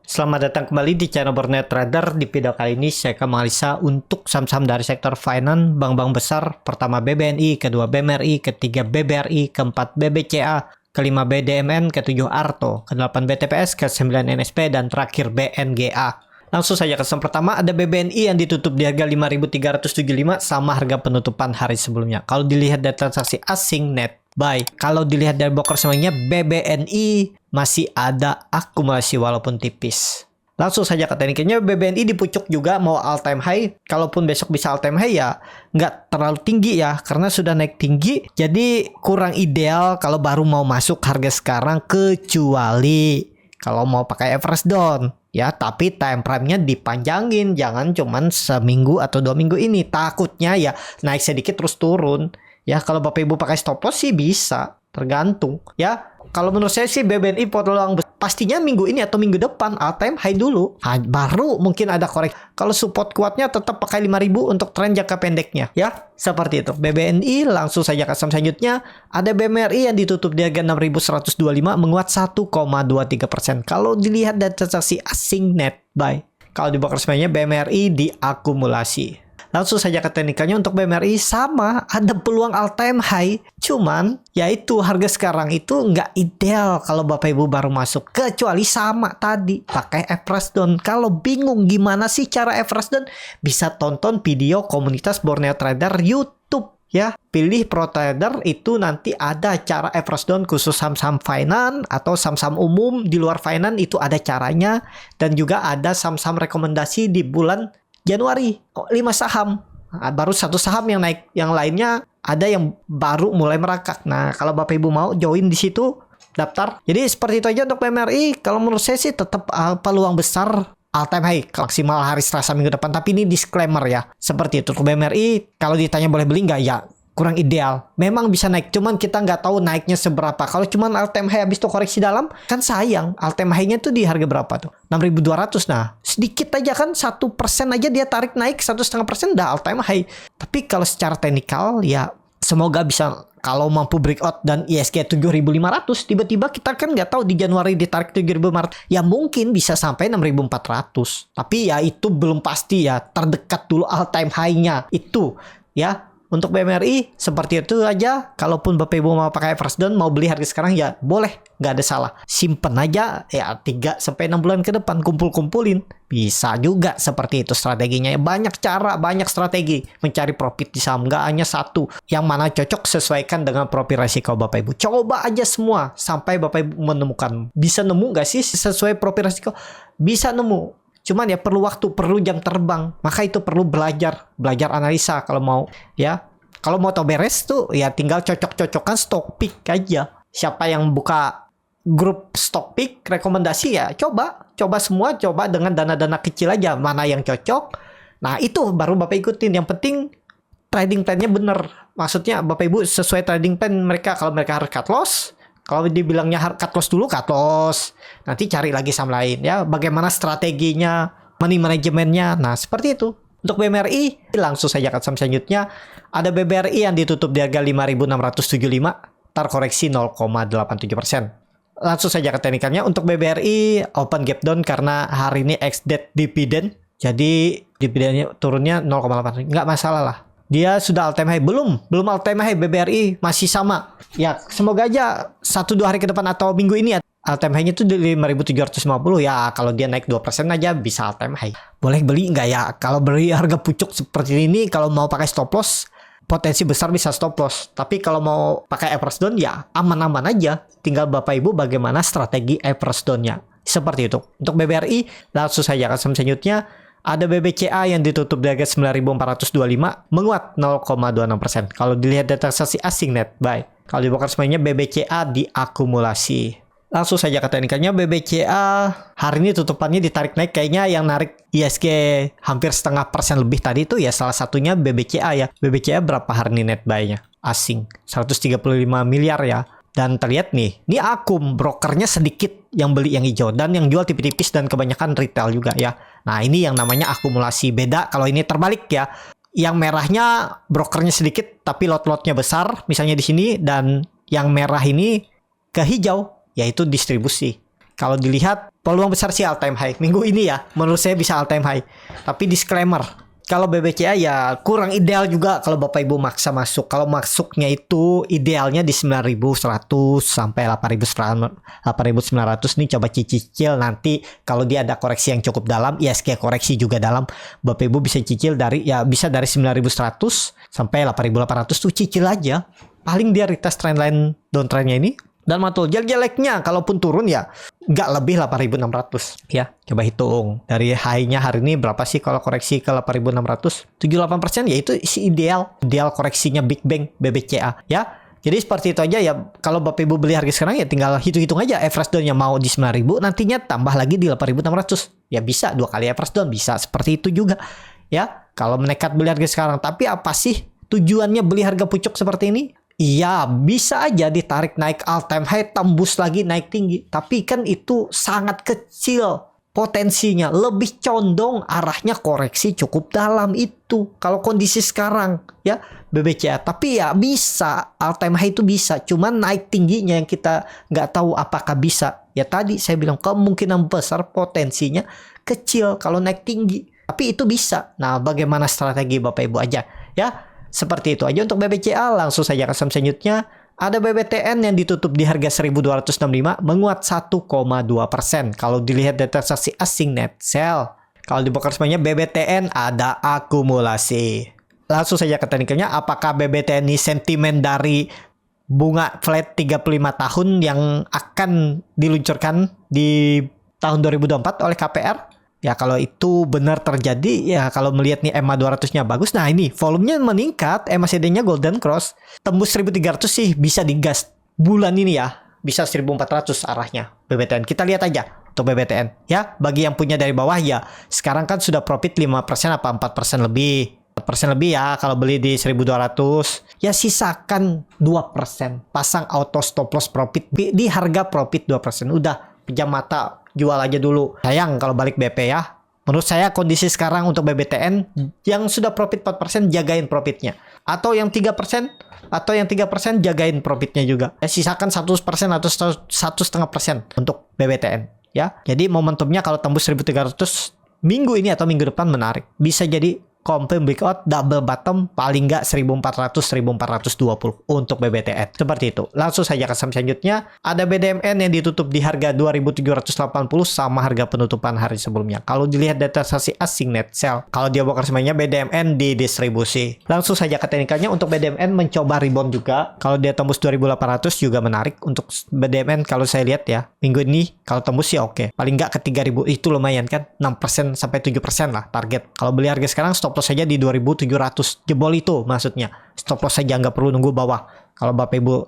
Selamat datang kembali di channel Borneo Trader. Di video kali ini saya akan menganalisa untuk saham-saham dari sektor finance, bank-bank besar. Pertama BBNI, kedua BMRI, ketiga BBRI, keempat BBCA, kelima BDMN, ketujuh ARTO, kedelapan BTPS, ke-9 NSP, dan terakhir BNGA. Langsung saja ke saham pertama, ada BBNI yang ditutup di harga 5.375 sama harga penutupan hari sebelumnya. Kalau dilihat dari transaksi asing net buy, kalau dilihat dari broker semuanya, BBNI masih ada akumulasi walaupun tipis. Langsung saja ke tekniknya, BBNI di pucuk juga mau all time high. Kalaupun besok bisa all time high ya nggak terlalu tinggi ya, karena sudah naik tinggi. Jadi kurang ideal kalau baru mau masuk harga sekarang, kecuali kalau mau pakai average down ya, tapi time frame-nya dipanjangin, jangan cuman seminggu atau 2 minggu ini. Takutnya ya naik sedikit terus turun. Ya kalau Bapak Ibu pakai stop loss sih bisa, tergantung ya. Kalau menurut saya sih BBNI peluang pastinya minggu ini atau minggu depan all time high dulu. Baru mungkin ada koreksi. Kalau support kuatnya tetap pakai 5.000 untuk tren jangka pendeknya ya. Seperti itu. BBNI, langsung saja ke saham selanjutnya. Ada BMRI yang ditutup di harga 6.125 menguat 1,23%. Kalau dilihat dari transaksi asing net buy, kalau di broker semuanya BMRI diakumulasi. Langsung saja ke teknikalnya, untuk BMRI sama, ada peluang all time high. Cuman, yaitu harga sekarang itu nggak ideal kalau Bapak Ibu baru masuk. Kecuali sama tadi, pakai average down. Kalau bingung gimana sih cara average down, bisa tonton video komunitas Borneo Trader YouTube. Ya, pilih Pro Trader, itu nanti ada cara average down khusus saham-saham finance atau saham-saham umum di luar finance, itu ada caranya. Dan juga ada saham-saham rekomendasi di bulan Januari, 5 saham. Baru 1 saham yang naik, yang lainnya ada yang baru mulai merangkak. Nah, kalau Bapak Ibu mau join di situ, daftar. Jadi seperti itu aja untuk BMRI. Kalau menurut saya sih tetap peluang besar all time high maksimal hari Selasa minggu depan. Tapi ini disclaimer ya. Seperti itu untuk BMRI. Kalau ditanya boleh beli nggak, ya kurang ideal. Memang bisa naik, cuman kita nggak tahu naiknya seberapa. Kalau cuman all time high habis itu koreksi dalam, kan sayang. All time high-nya tuh di harga berapa tuh? 6.200. Nah, sedikit aja kan, 1% aja dia tarik naik, 1,5% udah all time high. Tapi kalau secara teknikal ya semoga bisa, kalau mampu breakout dan ISG 7.500, tiba-tiba kita kan nggak tahu di Januari ditarik 7.500. Ya mungkin bisa sampai 6.400. Tapi ya itu belum pasti ya, terdekat dulu all time high-nya itu ya. Untuk BMRI seperti itu aja. Kalaupun Bapak Ibu mau pakai average down, mau beli harga sekarang ya boleh, nggak ada salah. Simpen aja ya 3-6 bulan ke depan, kumpul-kumpulin. Bisa juga seperti itu strateginya. Banyak cara, banyak strategi mencari profit di saham, nggak hanya satu. Yang mana cocok sesuaikan dengan profil resiko Bapak Ibu. Coba aja semua sampai Bapak Ibu menemukan. Bisa nemu nggak sih sesuai profil resiko? Bisa nemu. Cuman ya perlu waktu, perlu jam terbang. Maka itu perlu belajar analisa kalau mau ya. Kalau mau tahu beres tuh ya tinggal cocok-cocokkan stock pick aja. Siapa yang buka grup stock pick rekomendasi ya coba semua, coba dengan dana-dana kecil aja mana yang cocok. Nah, itu baru Bapak ikutin. Yang penting trading plan-nya bener. Maksudnya Bapak Ibu sesuai trading plan mereka. Kalau mereka harus cut loss, kalau dibilangnya cut loss dulu, cut loss. Nanti cari lagi saham lain ya. Bagaimana strateginya, money manajemennya. Nah, seperti itu. Untuk BMRI, langsung saja ke saham selanjutnya. Ada BBRI yang ditutup di harga 5.675, terkoreksi 0,87%. Langsung saja ke teknikalnya. Untuk BBRI, open gap down karena hari ini ex-date dividend. Jadi, dividennya turunnya 0,8. Nggak masalah lah. Dia sudah all time high. Belum all time high. BBRI masih sama. Ya, semoga aja 1-2 hari ke depan atau minggu ini ya. All time high-nya itu di 5.750 ya. Kalau dia naik 2% aja bisa all time high. Boleh beli nggak ya? Kalau beli harga pucuk seperti ini, kalau mau pakai stop loss, potensi besar bisa stop loss. Tapi kalau mau pakai average down ya aman-aman aja. Tinggal Bapak Ibu bagaimana strategi average down-nya. Seperti itu. Untuk BBRI, langsung saja ke saham selanjutnya. Ada BBCA yang ditutup di harga 9.425 menguat 0,26%. Kalau dilihat data transaksi asing net buy, kalau di broker semuanya BBCA diakumulasi. Langsung saja ke teknikalnya, BBCA hari ini tutupannya ditarik naik. Kayaknya yang narik ISG hampir 0,5% lebih tadi itu ya salah satunya BBCA ya. BBCA berapa hari ini net buy-nya? Asing 135 miliar ya. Dan terlihat nih, ini akum, brokernya sedikit yang beli yang hijau. Dan yang jual tipis-tipis dan kebanyakan retail juga ya. Nah, ini yang namanya akumulasi. Beda kalau ini terbalik ya. Yang merahnya brokernya sedikit, tapi lot-lotnya besar. Misalnya di sini. Dan yang merah ini ke hijau, yaitu distribusi. Kalau dilihat peluang besar sih all time high. Minggu ini ya, menurut saya bisa all time high. Tapi disclaimer, kalau BBCA ya kurang ideal juga kalau Bapak Ibu maksa masuk. Kalau masuknya itu idealnya di 9.100 sampai 8.900 nih, coba cicil nanti kalau dia ada koreksi yang cukup dalam, ISG koreksi juga dalam, Bapak Ibu bisa cicil dari ya bisa dari 9.100 sampai 8.800 tuh cicil aja. Paling dia retest trendline downtrendnya ini. Dan mantul jelek-jeleknya kalaupun turun ya nggak lebih 8.600 ya. Coba hitung dari high-nya hari ini berapa sih kalau koreksi ke 8.600? 78% ya itu isi ideal koreksinya Big Bang BBCA ya. Jadi seperti itu aja ya. Kalau Bapak Ibu beli harga sekarang ya tinggal hitung-hitung aja average down-nya mau di 9.000, nantinya tambah lagi di 8.600. Ya bisa 2 kali average down, bisa seperti itu juga ya. Kalau menekat beli harga sekarang, tapi apa sih tujuannya beli harga pucuk seperti ini? Iya, bisa aja ditarik naik all time high, tembus lagi naik tinggi. Tapi kan itu sangat kecil potensinya. Lebih condong arahnya koreksi cukup dalam itu. Kalau kondisi sekarang ya BBCA. Tapi ya bisa, all time high itu bisa. Cuman naik tingginya yang kita nggak tahu apakah bisa. Ya tadi saya bilang kemungkinan besar potensinya kecil kalau naik tinggi. Tapi itu bisa. Nah, bagaimana strategi Bapak Ibu aja ya. Seperti itu aja untuk BBCA. Langsung saja ke saham selanjutnya. Ada BBTN yang ditutup di harga 1.265, menguat 1,2%. Kalau dilihat data transaksi asing net sell. Kalau dibongkar semuanya BBTN ada akumulasi. Langsung saja ke teknikalnya. Apakah BBTN ini sentimen dari bunga flat 35 tahun yang akan diluncurkan di tahun 2024 oleh KPR? Ya kalau itu benar terjadi, ya kalau melihat nih EMA 200-nya bagus, nah ini volumenya meningkat, MACD-nya Golden Cross, tembus 1.300 sih bisa digas bulan ini ya, bisa 1.400 arahnya BBTN. Kita lihat aja untuk BBTN ya, bagi yang punya dari bawah ya, sekarang kan sudah profit 5% apa 4% lebih. 4% lebih ya kalau beli di 1.200, ya sisakan 2%, pasang auto stop loss profit di harga profit 2%, udah pejam mata, jual aja dulu. Sayang kalau balik BP ya. Menurut saya kondisi sekarang untuk BBTN yang sudah profit 4% jagain profitnya. Atau yang 3% jagain profitnya juga. Ya, sisakan 100% atau 1,5% untuk BBTN ya. Jadi momentumnya kalau tembus 1.300 minggu ini atau minggu depan menarik. Bisa jadi confirm breakout double bottom paling nggak 1.400-1.420 untuk BBTN. Seperti itu. Langsung saja ke saham selanjutnya. Ada BDMN yang ditutup di harga 2.780 sama harga penutupan hari sebelumnya. Kalau dilihat data transaksi asing net sell, kalau dia bongkar semuanya BDMN di distribusi. Langsung saja ke teknikalnya. Untuk BDMN mencoba rebound juga. Kalau dia tembus 2.800 juga menarik untuk BDMN. Kalau saya lihat ya minggu ini kalau tembus ya oke. Paling nggak ke 3.000 itu lumayan kan, 6% sampai 7% lah target. Kalau beli harga sekarang stop loss saja di 2.700, jebol itu maksudnya. Stop loss saja, nggak perlu nunggu bawah. Kalau Bapak Ibu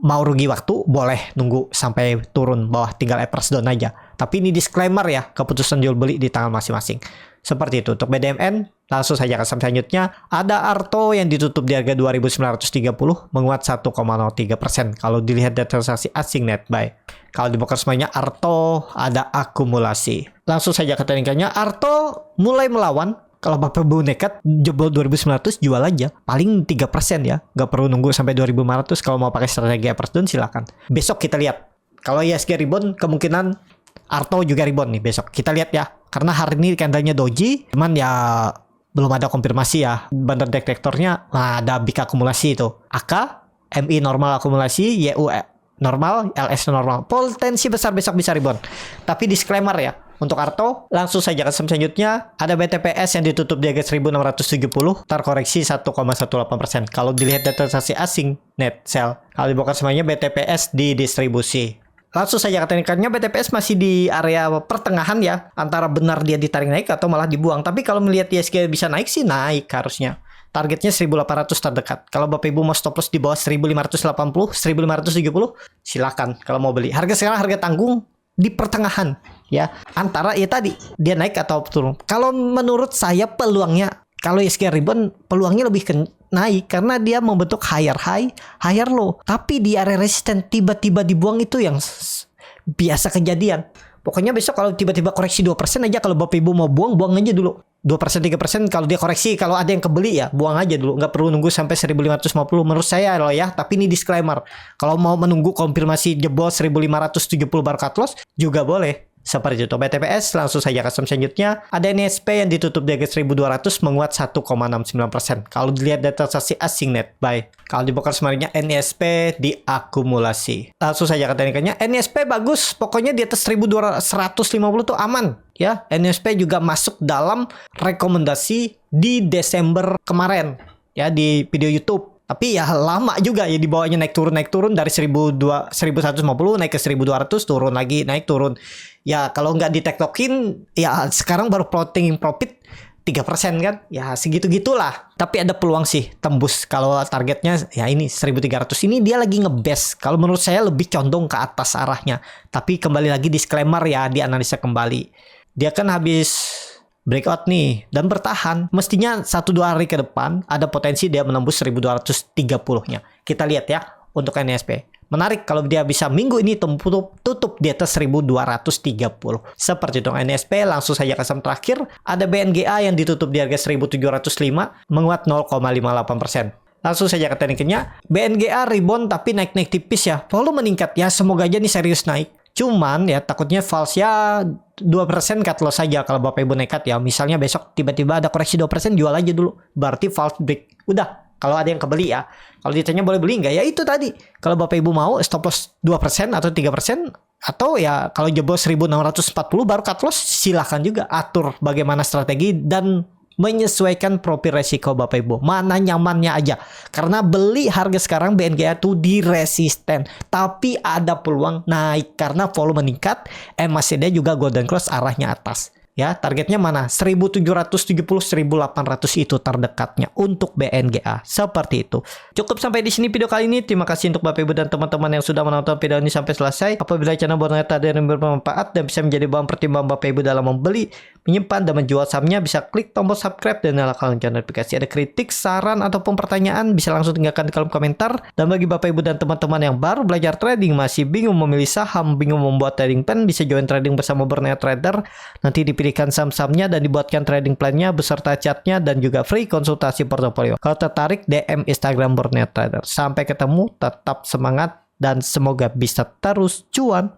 mau rugi waktu, boleh nunggu sampai turun bawah, tinggal average down aja. Tapi ini disclaimer ya, keputusan jual beli di tangan masing-masing. Seperti itu untuk BDMN. Langsung saja ke saham selanjutnya. Ada Arto yang ditutup di harga 2.930, menguat 1,03%. Kalau dilihat data transaksi asing net buy. Kalau dibongkar semuanya Arto ada akumulasi. Langsung saja ke teknikalnya. Arto mulai melawan. Kalau Bapak Ibu nekat jebol 2.900 jual aja. Paling 3% ya. Nggak perlu nunggu sampai 2.500. Kalau mau pakai strategi average down silakan. Besok kita lihat. Kalau ISG rebound kemungkinan Arto juga rebound nih besok. Kita lihat ya. Karena hari ini candlenya doji. Cuman ya belum ada konfirmasi ya. Bandar detektornya ada big akumulasi itu. AK, MI normal akumulasi, YU normal, LS normal. Potensi besar besok bisa rebound. Tapi disclaimer ya. Untuk Arto, langsung saja ke saham selanjutnya. Ada BTPS yang ditutup di harga 1.670, terkoreksi 1,18%. Kalau dilihat data transaksi asing net sell, kalau dibongkar semuanya BTPS di distribusi. Langsung saja ke teknikalnya, BTPS masih di area pertengahan ya, antara benar dia ditarik naik atau malah dibuang. Tapi kalau melihat ISG bisa naik sih naik harusnya. Targetnya 1.800 terdekat. Kalau Bapak Ibu mau stop loss di bawah 1.580, 1.570, silakan kalau mau beli. Harga sekarang harga tanggung di pertengahan ya, antara ya tadi dia naik atau turun. Kalau menurut saya peluangnya, kalau ISG rebound peluangnya lebih naik karena dia membentuk higher high, higher low. Tapi di area resisten tiba-tiba dibuang itu yang biasa kejadian. Pokoknya besok kalau tiba-tiba koreksi 2% aja, kalau Bapak Ibu mau buang aja dulu. 2%, 3% kalau dia koreksi, kalau ada yang kebeli ya buang aja dulu. Nggak perlu nunggu sampai 1550 menurut saya loh ya. Tapi ini disclaimer. Kalau mau menunggu konfirmasi jebol 1570 baru cut loss juga boleh. Seperti itu. BTPS langsung saja custom selanjutnya. Ada NSP yang ditutup di harga 1200 menguat 1,69%. Kalau dilihat data transaksi asing net buy. Kalau di broker sebenarnya NSP diakumulasi. Langsung saja ke teknikannya. NSP bagus. Pokoknya di atas 1250 tuh aman. Ya, NSP juga masuk dalam rekomendasi di Desember kemarin. Ya, di video YouTube. Tapi ya lama juga ya di bawahnya naik turun dari 1150 naik ke 1200 turun lagi naik turun. Ya kalau nggak ditektokin ya sekarang baru floating profit 3% kan. Ya segitu-gitulah. Tapi ada peluang sih tembus kalau targetnya ya ini 1300 ini dia lagi ngebest. Kalau menurut saya lebih condong ke atas arahnya. Tapi kembali lagi disclaimer ya dianalisa kembali. Dia kan habis breakout nih dan bertahan, mestinya 1-2 hari ke depan ada potensi dia menembus 1230-nya. Kita lihat ya untuk NSP. Menarik kalau dia bisa minggu ini tutup di atas 1230. Seperti itu NSP. Langsung saja ke saham terakhir, ada BNGA yang ditutup di harga 1705 menguat 0,58%. Langsung saja ke tekniknya. BNGA rebound tapi naik-naik tipis ya. Volume meningkat ya, semoga aja nih serius naik. Cuman ya takutnya false ya 2% cut loss saja kalau Bapak Ibu nekat ya. Misalnya besok tiba-tiba ada koreksi 2% jual aja dulu. Berarti false break. Udah, kalau ada yang kebeli ya. Kalau ditanya boleh beli nggak? Ya itu tadi. Kalau Bapak Ibu mau stop loss 2% atau 3% atau ya kalau jebol 1640 baru cut loss silahkan juga atur bagaimana strategi dan menyesuaikan profil resiko Bapak Ibu. Mana nyamannya aja. Karena beli harga sekarang BNGA itu di resisten. Tapi ada peluang naik karena volume meningkat. MACD juga golden cross arahnya atas. Ya, targetnya mana? 1770, 1800 itu terdekatnya untuk BNGA. Seperti itu. Cukup sampai di sini video kali ini. Terima kasih untuk Bapak Ibu dan teman-teman yang sudah menonton video ini sampai selesai. Apabila channel Borneta ada yang bermanfaat dan bisa menjadi bahan pertimbangan Bapak Ibu dalam membeli, menyimpan dan menjual sahamnya, bisa klik tombol subscribe dan nyalakan lonceng notifikasi. Ada kritik, saran ataupun pertanyaan bisa langsung tinggalkan di kolom komentar. Dan bagi Bapak Ibu dan teman-teman yang baru belajar trading, masih bingung memilih saham, bingung membuat trading plan, bisa join trading bersama Borneta Trader. Nanti dipilihkan saham-sahamnya dan dibuatkan trading plan-nya beserta chatnya dan juga free konsultasi portofolio. Kalau tertarik DM Instagram Borneta Trader. Sampai ketemu, tetap semangat dan semoga bisa terus cuan.